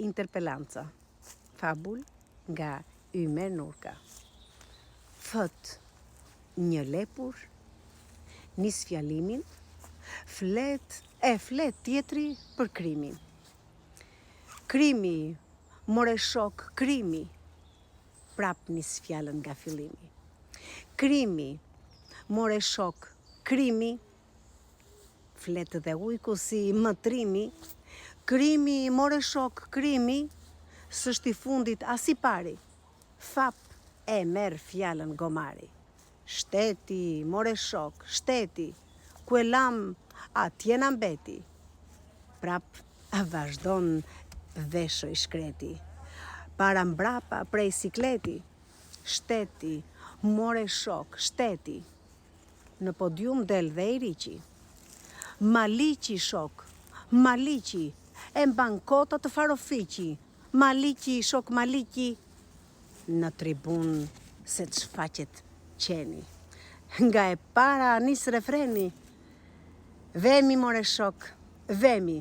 interpelanca. Fabull nga Ymer Nurka. Thot një lepur, nis fjalimin, flet tjetri për krimin. Krimi, more shok, krimi, prap nis fjallën nga fillimi. Krimi, more shok, krimi, flet dhe ujku si mëtrimi. Krimi, more shok, krimi, s'është i fundit as i pari. Fap e merr fjallën gomari. Shteti, more shok, shteti, ku e lam atje na mbeti. Prap vazhdon veshoj shkreti. Para mbrapa prej sikleti. Shteti, more shok, shteti. Në podium del dhe i riqi. Maliqi shok, maliqi, e mban kota të farofiqi. Maliqi, shok maliqi, në tribun se ç'faqet qeni. Nga e para nis refreni. Vemi more shok, vemi,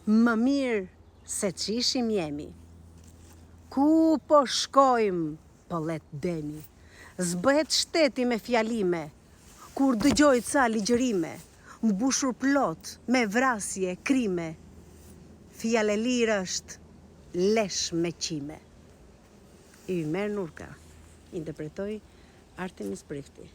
më mirë se ç'ishim jemi. Ku po shkojmë, po let demi. Zbëhet shteti me fjalime, kur dëgjoj ca ligjërime, mbushur plot me vrasje, krime. Fjale lirë është lesh me qime. Ymer Nurka, interpretoi Artemis Prifti.